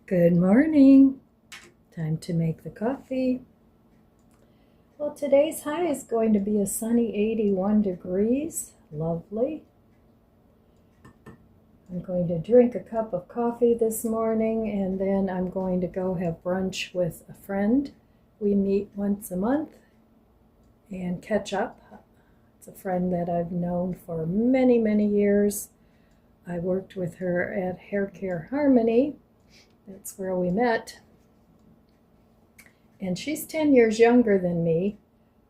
Good morning. Time to make the coffee. Well, today's high is going to be a sunny 81 degrees. Lovely. I'm going to drink a cup of coffee this morning, and then I'm going to go have brunch with a friend. We meet once a month and catch up. It's a friend that I've known for many, many years. I worked with her at Hair Care Harmony. That's where we met. And she's 10 years younger than me,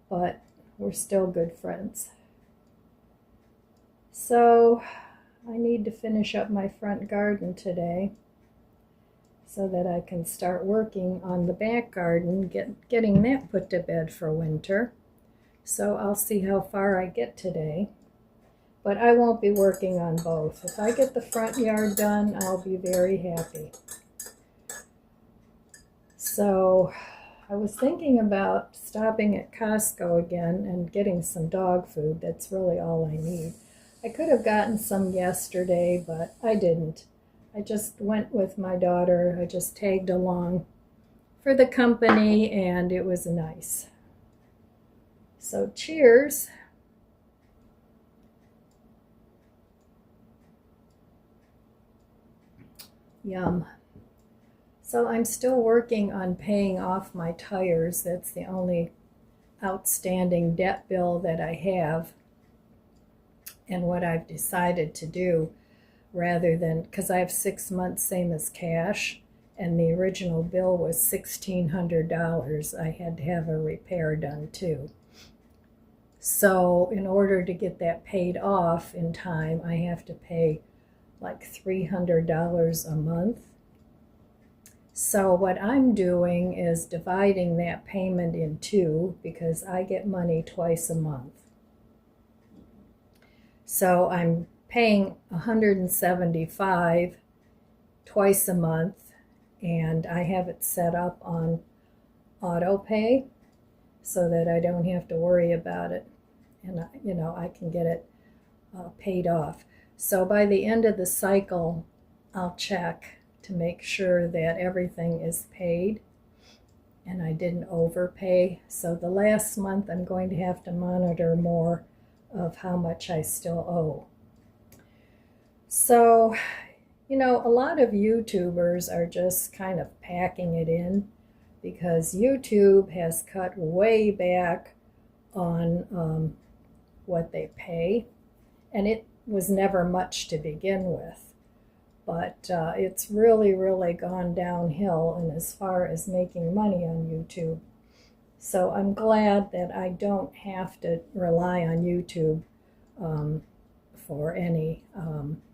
but we're still good friends. So I need to finish up my front garden today so that I can start working on the back garden, getting that put to bed for winter. So I'll see how far I get today. But I won't be working on both. If I get the front yard done, I'll be very happy. So I was thinking about stopping at Costco again and getting some dog food. That's really all I need. I could have gotten some yesterday, but I didn't. I just went with my daughter. I just tagged along for the company, and it was nice. So cheers. Yum. So I'm still working on paying off my tires. That's the only outstanding debt bill that I have. And what I've decided to do, rather than, because I have 6 months same as cash, and the original bill was $1,600, I had to have a repair done too. So in order to get that paid off in time, I have to pay like $300 a month. So what I'm doing is dividing that payment in two, because I get money twice a month. So I'm paying $175 twice a month, and I have it set up on auto pay so that I don't have to worry about it, and I can get it paid off. So by the end of the cycle, I'll check to make sure that everything is paid and I didn't overpay. So the last month I'm going to have to monitor more of how much I still owe. So, a lot of YouTubers are just kind of packing it in because YouTube has cut way back on what they pay, and it was never much to begin with. But it's really, really gone downhill and as far as making money on YouTube. So I'm glad that I don't have to rely on YouTube for any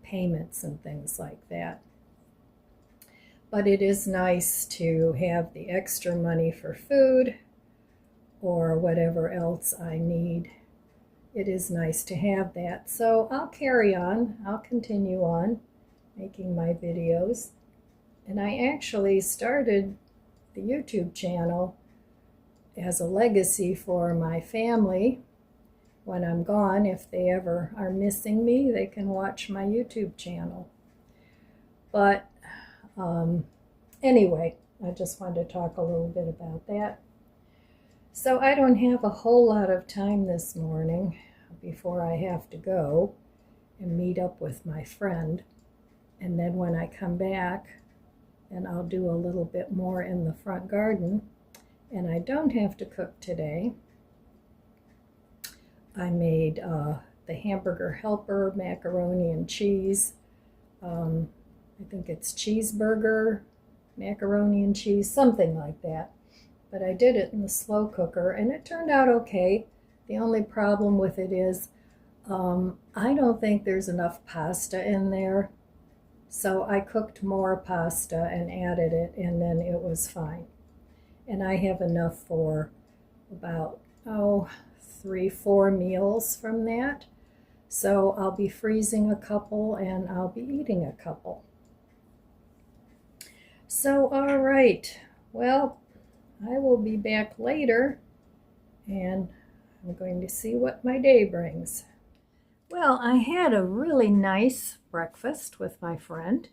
payments and things like that. But it is nice to have the extra money for food or whatever else I need. It is nice to have that. So I'll carry on. I'll continue on making my videos. And I actually started the YouTube channel as a legacy for my family. When I'm gone, if they ever are missing me, they can watch my YouTube channel. But anyway, I just wanted to talk a little bit about that. So I don't have a whole lot of time this morning before I have to go and meet up with my friend. And then when I come back, then I'll do a little bit more in the front garden. And I don't have to cook today. I made the hamburger helper, macaroni and cheese. I think it's cheeseburger, macaroni and cheese, something like that. But I did it in the slow cooker, and it turned out okay. The only problem with it is I don't think there's enough pasta in there. So I cooked more pasta and added it, and then it was fine. And I have enough for about, 3-4 meals from that. So I'll be freezing a couple, and I'll be eating a couple. So, all right. Well, I will be back later, and I'm going to see what my day brings. Well, I had a really nice breakfast with my friend,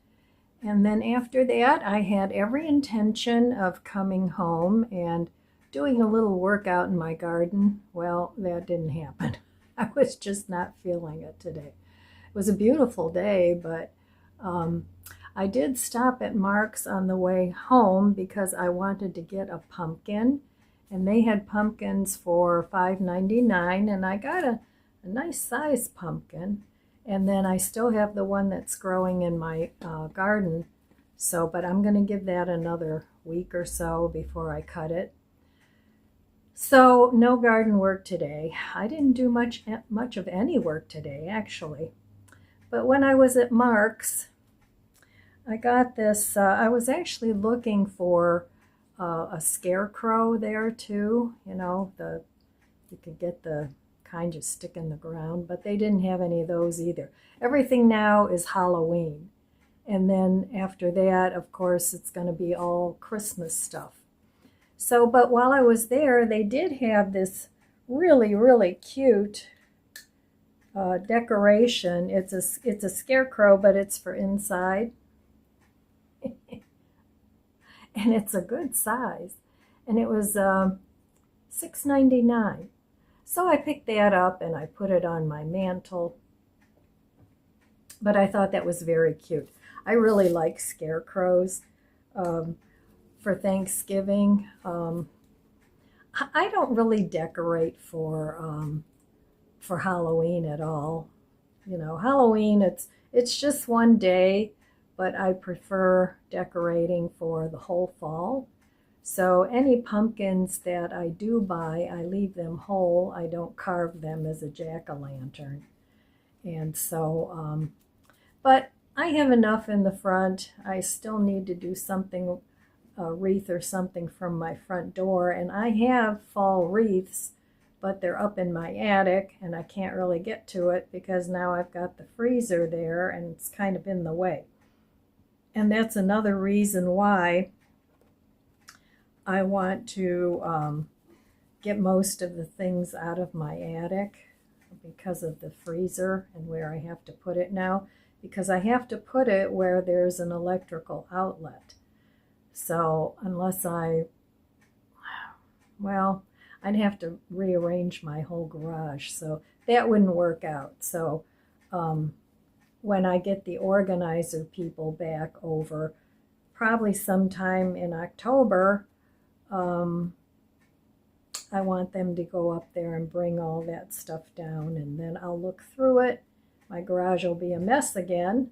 And then after that, I had every intention of coming home and doing a little workout in my garden. Well, that didn't happen. I was just not feeling it today. It was a beautiful day, but um, I did stop at Mark's on the way home because I wanted to get a pumpkin, and they had pumpkins for $5.99, and I got a nice size pumpkin. And then I still have the one that's growing in my garden. So, but I'm going to give that another week or so before I cut it. So, no garden work today. I didn't do much of any work today, actually. But when I was at Mark's, I got this. I was actually looking for a scarecrow there too. You know, you could get the kind you stick in the ground, but they didn't have any of those either. Everything now is Halloween. And then after that, of course, it's going to be all Christmas stuff. So, but while I was there, they did have this really, really cute decoration. It's a scarecrow, but it's for inside. And it's a good size. And it was $6.99. So I picked that up and I put it on my mantle. But I thought that was very cute. I really like scarecrows for Thanksgiving. I don't really decorate for Halloween at all. You know, Halloween, it's just one day, but I prefer decorating for the whole fall. So any pumpkins that I do buy, I leave them whole. I don't carve them as a jack-o'-lantern. And so, but I have enough in the front. I still need to do something, a wreath or something from my front door. And I have fall wreaths, but they're up in my attic and I can't really get to it because now I've got the freezer there and it's kind of in the way. And that's another reason why I want to get most of the things out of my attic because of the freezer and where I have to put it now, because I have to put it where there's an electrical outlet. So unless well, I'd have to rearrange my whole garage, so that wouldn't work out. So when I get the organizer people back over, probably sometime in October, I want them to go up there and bring all that stuff down, and then I'll look through it. My garage will be a mess again,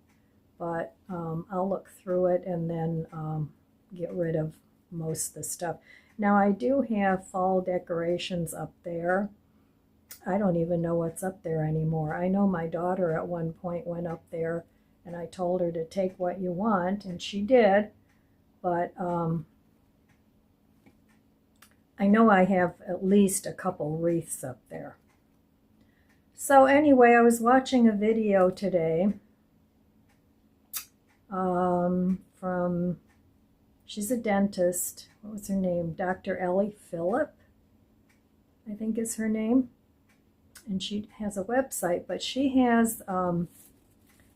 but I'll look through it and then get rid of most of the stuff. Now I do have fall decorations up there. I don't even know what's up there anymore. I know my daughter at one point went up there and I told her to take what you want, and she did, but I know I have at least a couple wreaths up there. So anyway, I was watching a video today from, she's a dentist. What was her name? Dr. Ellie Phillip, I think is her name. And she has a website, but she has, it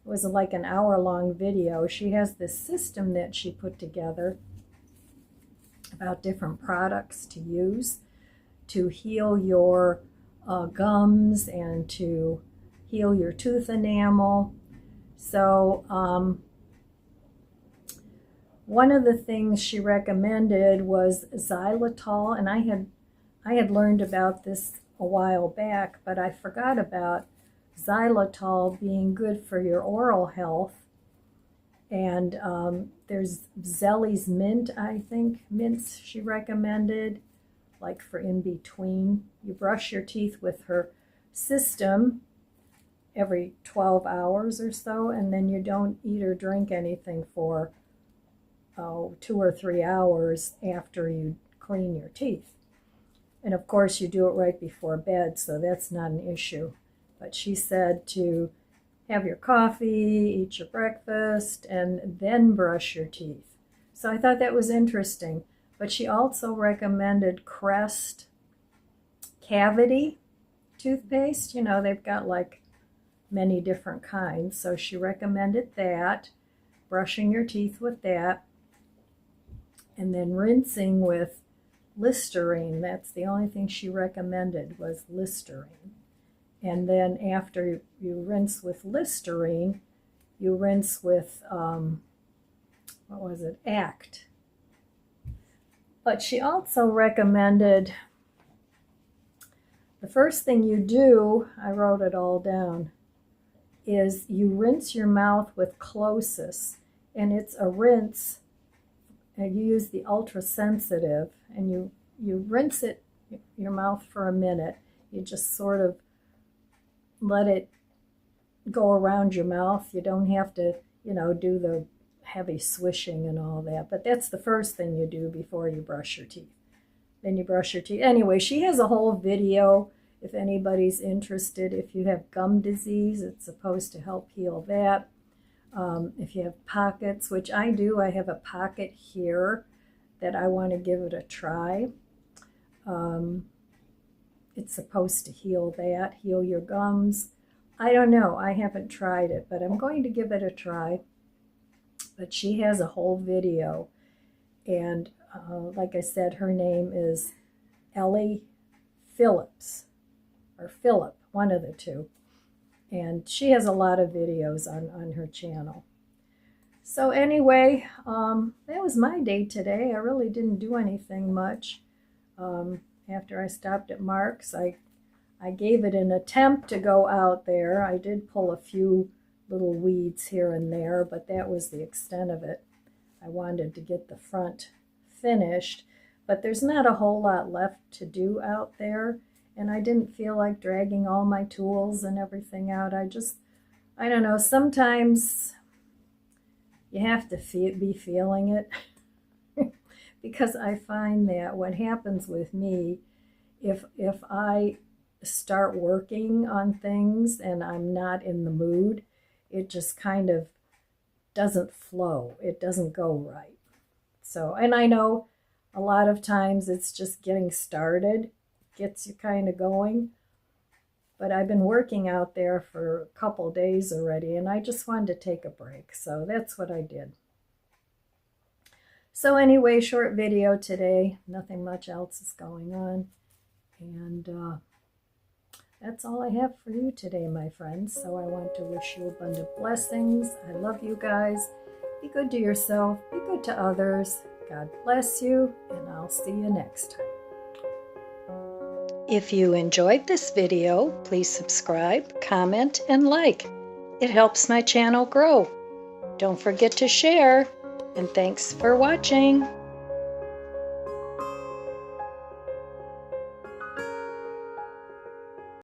was like an hour-long video. She has this system that she put together about different products to use to heal your gums and to heal your tooth enamel. So one of the things she recommended was xylitol, and I had learned about this a while back, but I forgot about xylitol being good for your oral health. And there's Zelly's mint, I think, mints she recommended, like for in between. You brush your teeth with her system every 12 hours or so, and then you don't eat or drink anything for 2 or 3 hours after you clean your teeth. And of course you do it right before bed, so that's not an issue. But she said to have your coffee, eat your breakfast, and then brush your teeth. So I thought that was interesting. But she also recommended Crest cavity toothpaste. You know, they've got like many different kinds. So she recommended that. brushing your teeth with that, and then rinsing with Listerine. That's the only thing she recommended, was Listerine. And then after you rinse with Listerine, you rinse with, what was it, Act. But she also recommended, the first thing you do, I wrote it all down, is you rinse your mouth with Closis. And it's a rinse, and you use the ultra sensitive, and you rinse it, your mouth for a minute. You just sort of let it go around your mouth. You don't have to, do the heavy swishing and all that. But that's the first thing you do before you brush your teeth. Then you brush your teeth. Anyway, she has a whole video if anybody's interested. If you have gum disease, it's supposed to help heal that. If you have pockets, which I do, I have a pocket here that I want to give it a try. It's supposed to heal that, heal your gums. I don't know, I haven't tried it, but I'm going to give it a try. But she has a whole video, and like I said, her name is Ellie Phillips, or Phillip, one of the two. And she has a lot of videos on her channel. So anyway, that was my day today. I really didn't do anything much. After I stopped at Mark's, I gave it an attempt to go out there. I did pull a few little weeds here and there, but that was the extent of it. I wanted to get the front finished, but there's not a whole lot left to do out there, and I didn't feel like dragging all my tools and everything out. I don't know, sometimes you have to be feeling it. Because I find that what happens with me, if I start working on things and I'm not in the mood, it just kind of doesn't flow. It doesn't go right. So, and I know a lot of times it's just getting started, gets you kind of going. But I've been working out there for a couple days already, and I just wanted to take a break. So that's what I did. So anyway, short video today. Nothing much else is going on. And that's all I have for you today, my friends. So I want to wish you abundant blessings. I love you guys. Be good to yourself. Be good to others. God bless you, and I'll see you next time. If you enjoyed this video, please subscribe, comment, and like. It helps my channel grow. Don't forget to share. And thanks for watching.